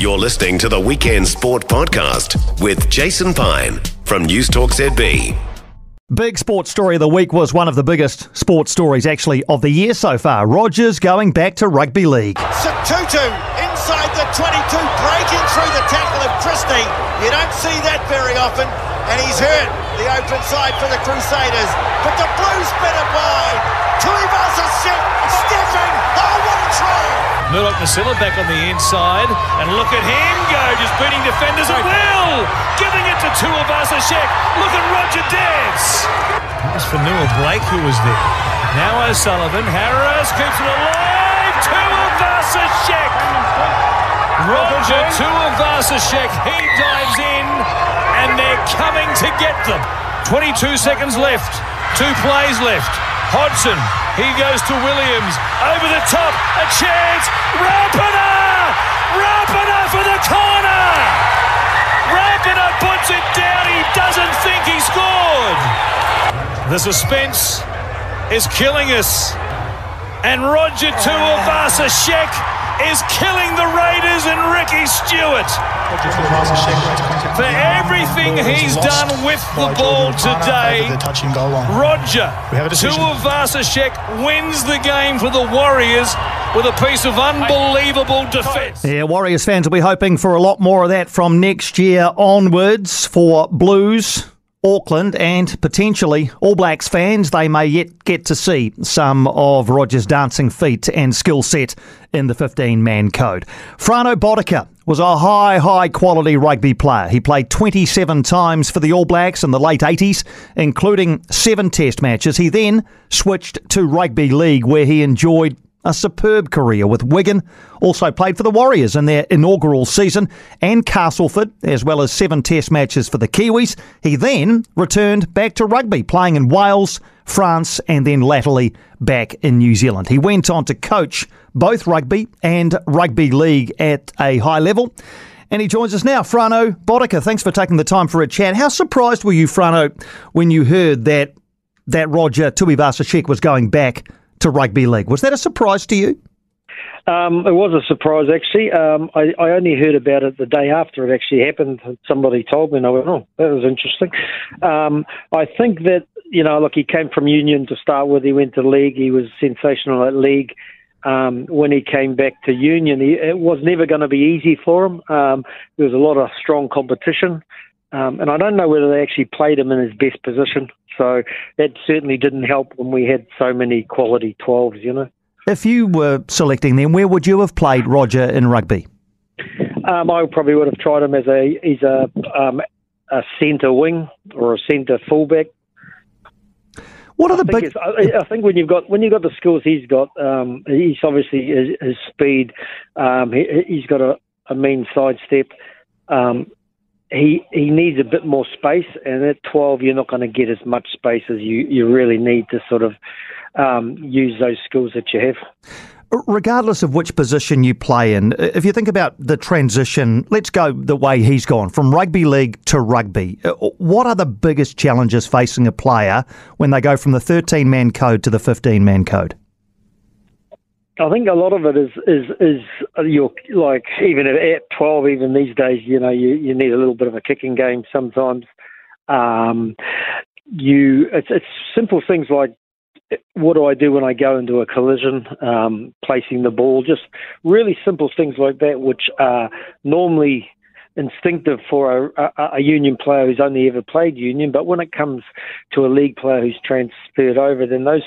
You're listening to the Weekend Sport Podcast with Jason Pine from News Talk ZB. Big sports story of the week was one of the biggest sports stories actually of the year so far. Rogers going back to rugby league. Tutu inside the 22, breaking through the tackle of Christie. You don't see that very often, and he's hurt the open side for the Crusaders. But the Blues spin it wide. Tuivasa-Sheck stepping. Oh, what a try! Murdoch-Masila back on the inside, and look at him go, just beating defenders at will, giving it to Tuivasa-Sheck. Look at Roger dance. That was for Noah Blake who was there. Now O'Sullivan, Harris keeps it alive. Tuivasa-Sheck. Roger Tuivasa-Sheck, he dives in, and they're coming to get them. 22 seconds left, 2 plays left. Hodgson, he goes to Williams, over the top, a chance, Rapana for the corner! Rapana puts it down, he doesn't think he scored! The suspense is killing us, and Roger Tuivasa-Sheck is killing the Raiders and Ricky Stewart. For everything he's done with the ball today, Roger Tuivasa-Sheck wins the game for the Warriors with a piece of unbelievable defence. Yeah, Warriors fans will be hoping for a lot more of that from next year onwards for Blues, Auckland and potentially All Blacks fans. They may yet get to see some of Roger's dancing feet and skill set in the 15-man code. Frano Botica was a high quality rugby player. He played 27 times for the All Blacks in the late 80s, including 7 test matches. He then switched to rugby league where he enjoyed a superb career with Wigan, also played for the Warriors in their inaugural season, and Castleford, as well as 7 test matches for the Kiwis. He then returned back to rugby, playing in Wales, France, and then latterly back in New Zealand. He went on to coach both rugby and rugby league at a high level. And he joins us now. Frano Botica, thanks for taking the time for a chat. How surprised were you, Frano, when you heard that Roger Tuivasa-Sheck was going back to rugby league? Was that a surprise to you? It was a surprise, actually. I only heard about it the day after it actually happened. Somebody told me, and I went, oh, that was interesting. I think that, look, he came from Union to start with. He went to league. He was sensational at league. When he came back to Union, it was never going to be easy for him. There was a lot of strong competition. And I don't know whether they actually played him in his best position. So that certainly didn't help when we had so many quality 12s, If you were selecting them, where would you have played Roger in rugby? I probably would have tried him as a centre wing or a centre fullback. What are the big? I think when you've got the skills he's got, he's obviously his speed. He's got a mean sidestep. He needs a bit more space, and at 12 you're not going to get as much space as you really need to sort of use those skills that you have. Regardless of which position you play in, if you think about the transition, let's go the way he's gone, from rugby league to rugby. What are the biggest challenges facing a player when they go from the 13-man code to the 15-man code? I think a lot of it is you're like, even at 12, even these days, you need a little bit of a kicking game sometimes. It's simple things like, what do I do when I go into a collision, placing the ball, just really simple things like that, which are normally instinctive for a Union player who's only ever played Union. But when it comes to a league player who's transferred over, then those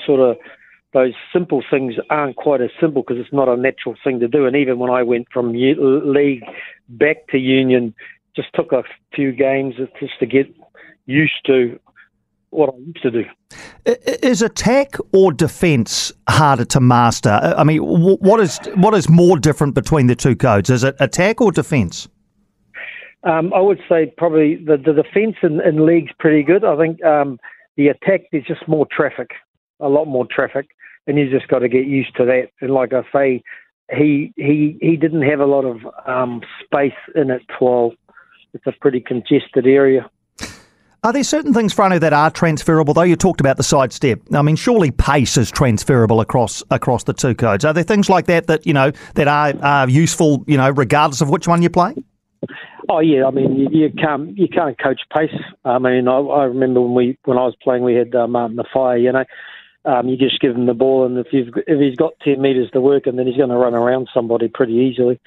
simple things aren't quite as simple because it's not a natural thing to do. And even when I went from league back to Union, just took a few games just to get used to what I used to do. Is attack or defence harder to master? I mean, what is more different between the two codes? Is it attack or defence? I would say probably the defence in league's pretty good. I think the attack, there's just more traffic, a lot more traffic, and you just got to get used to that. And like I say, he didn't have a lot of space in at 12. It's a pretty congested area. Are there certain things, Frano, that are transferable, though? You talked about the sidestep. I mean, surely pace is transferable across the two codes. Are there things like that that are useful, regardless of which one you play? Oh yeah, I mean you can't coach pace. I mean I remember when I was playing, we had Martin the Fire. You just give him the ball, and if he's got 10 metres to work, and then he's going to run around somebody pretty easily.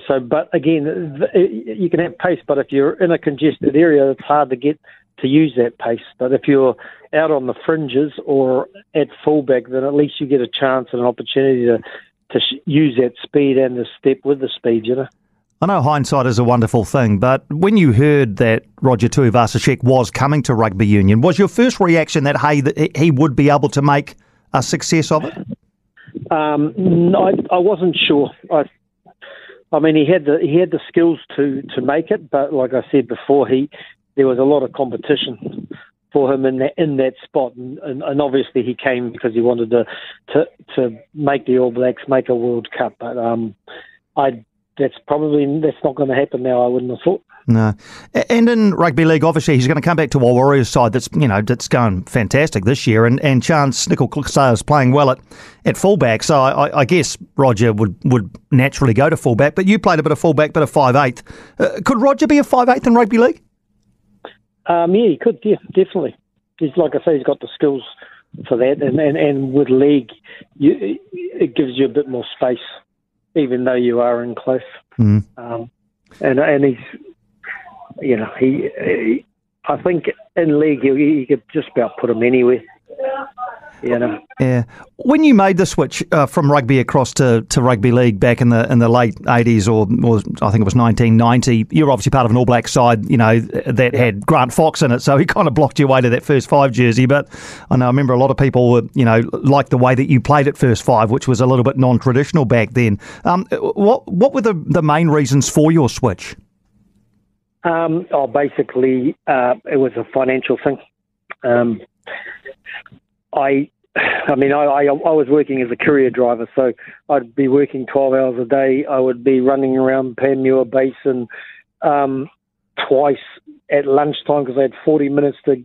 So, but again, you can have pace, but if you're in a congested area, it's hard to get to use that pace. But if you're out on the fringes or at fullback, then at least you get a chance and an opportunity to use that speed and the step with the speed, I know hindsight is a wonderful thing, but when you heard that Roger Tuivasa-Sheck was coming to rugby union, was your first reaction that he would be able to make a success of it? No, I wasn't sure. I mean, he had the skills to make it, but like I said before, there was a lot of competition for him in that spot, and obviously he came because he wanted to make the All Blacks make a World Cup. But that's not going to happen now, I wouldn't have thought. No. And in rugby league, obviously, he's going to come back to a Warriors side that's going fantastic this year, and Chance Nickel-Clisar's playing well at fullback. So I guess Roger would naturally go to fullback, but you played a bit of fullback, bit of 5'8". Could Roger be a 5'8" in rugby league? Yeah, he could, yeah, definitely. He's, like I say, he's got the skills for that, and with league, it gives you a bit more space, even though you are in close. And he's, I think in league you could just about put him anywhere. Yeah. When you made the switch from rugby across to rugby league back in the late 80s or I think it was 1990, you were obviously part of an All Black side, that had Grant Fox in it, so he kind of blocked your way to that first five jersey. But I remember a lot of people were, liked the way that you played at first five, which was a little bit non-traditional back then. What were the main reasons for your switch? Basically, it was a financial thing. I was working as a courier driver, so I'd be working 12 hours a day. I would be running around Panmure Basin twice at lunchtime because I had 40 minutes to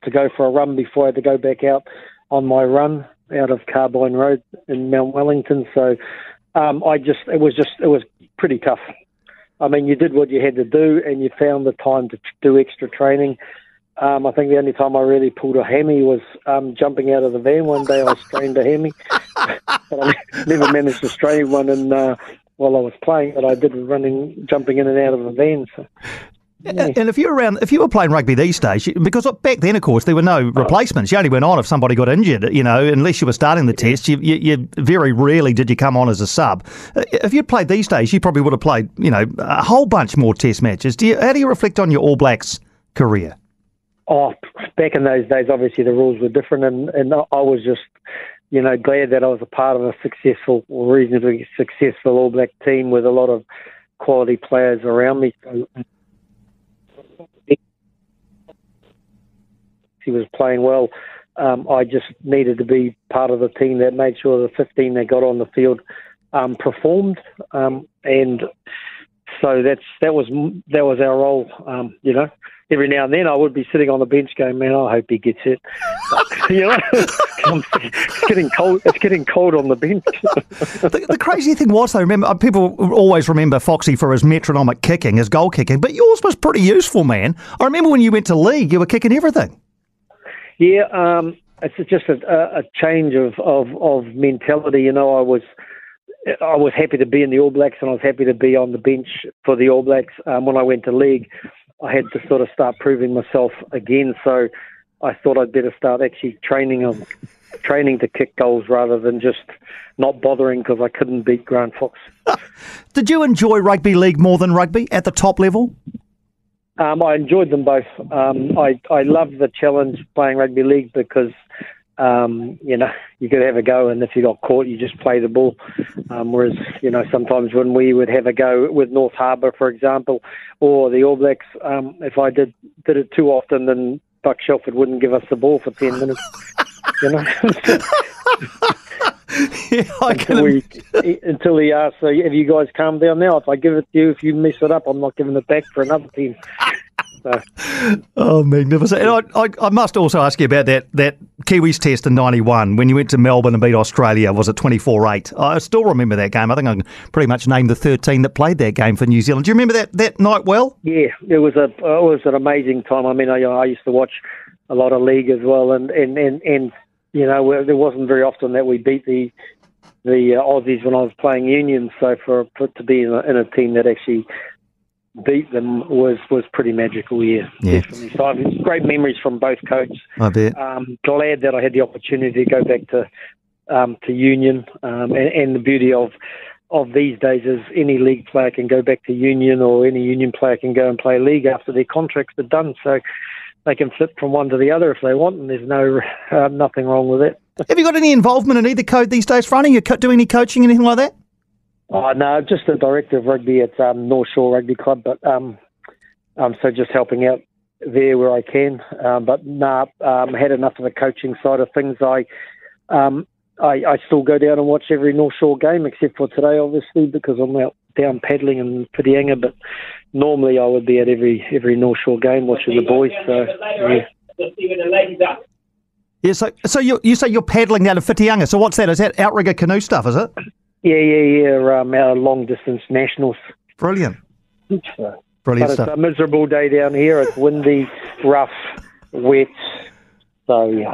go for a run before I had to go back out on my run out of Carbine Road in Mount Wellington. So it was pretty tough. I mean, you did what you had to do, and you found the time to do extra training. I think the only time I really pulled a hammy was jumping out of the van one day. I strained a hammy, but I never managed to strain one while I was playing. But I did jumping in and out of the van. So. Yeah. And if you were playing rugby these days, because back then, of course, there were no replacements. You only went on if somebody got injured, unless you were starting the test. You very rarely did you come on as a sub. If you'd played these days, you probably would have played, a whole bunch more test matches. How do you reflect on your All Blacks career? Oh, back in those days, obviously the rules were different, and I was just, glad that I was a part of a reasonably successful All Black team with a lot of quality players around me. He was playing well. I just needed to be part of the team that made sure the 15 that got on the field performed, and so that was our role. Every now and then I would be sitting on the bench going, man, I hope he gets it. It's getting cold. It's getting cold on the bench. The crazy thing was, though, remember, people always remember Foxy for his metronomic kicking, his goal kicking, but yours was pretty useful, man. I remember when you went to league, you were kicking everything. Yeah, it's just a change of mentality. I was happy to be in the All Blacks, and I was happy to be on the bench for the All Blacks. When I went to league, I had to sort of start proving myself again. So I thought I'd better start actually training to kick goals rather than just not bothering because I couldn't beat Grant Fox. Did you enjoy rugby league more than rugby at the top level? I enjoyed them both. I loved the challenge playing rugby league because, you could have a go, and if you got caught, you just play the ball. Whereas, sometimes when we would have a go with North Harbour, for example, or the All Blacks, if I did it too often, then Buck Shelford wouldn't give us the ball for 10 minutes. Yeah, until he asked, so have you guys calmed down now? If I give it to you, if you mess it up, I'm not giving it back for another team. So. Oh, magnificent. And I must also ask you about that Kiwis test in 91 when you went to Melbourne and beat Australia. Was it 24-8? I still remember that game. I think I can pretty much name the 13 that played that game for New Zealand. Do you remember that night well? Yeah, it was an amazing time. I mean, I used to watch a lot of league as well, and you know, there wasn't very often that we beat the Aussies when I was playing union. So for to be in a team that actually beat them was pretty magical. Yeah. Definitely. So great memories from both coaches. I bet. Glad that I had the opportunity to go back to union, and the beauty of these days is any league player can go back to union, or any union player can go and play league after their contracts are done. So they can flip from one to the other if they want, and there's nothing wrong with it. Have you got any involvement in either code these days, Frano? You do any coaching, anything like that? Oh, no, just the director of rugby at North Shore Rugby Club, but so just helping out there where I can. But had enough of the coaching side of things. I still go down and watch every North Shore game, except for today, obviously, because I'm out down paddling in Whitianga. But normally I would be at every North Shore game watching the boys. So yeah. Yeah, so you say you're paddling down to Whitianga. So what's that? Is that outrigger canoe stuff, is it? Yeah. Our long-distance nationals. Brilliant. So, Brilliant but stuff. It's a miserable day down here. It's windy, rough, wet. So, yeah,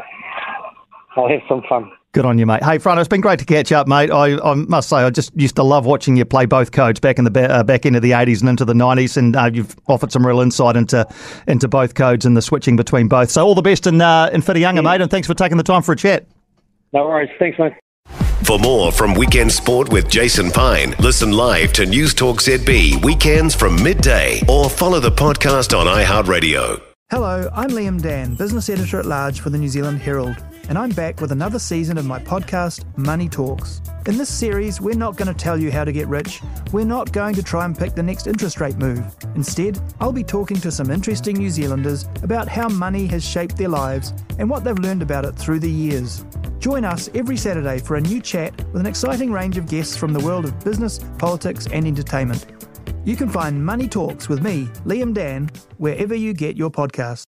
I'll have some fun. Good on you, mate. Hey, Frano, it's been great to catch up, mate. I must say, I just used to love watching you play both codes back in the back end of the 80s and into the 90s, and you've offered some real insight into both codes and the switching between both. So all the best in Whitianga, mate, and thanks for taking the time for a chat. No worries. Thanks, mate. For more from Weekend Sport with Jason Pine, listen live to News Talk ZB weekends from midday, or follow the podcast on iHeartRadio. Hello, I'm Liam Dan, Business Editor-at-Large for the New Zealand Herald, and I'm back with another season of my podcast, Money Talks. In this series, we're not going to tell you how to get rich. We're not going to try and pick the next interest rate move. Instead, I'll be talking to some interesting New Zealanders about how money has shaped their lives and what they've learned about it through the years. Join us every Saturday for a new chat with an exciting range of guests from the world of business, politics and entertainment. You can find Money Talks with me, Liam Dan, wherever you get your podcasts.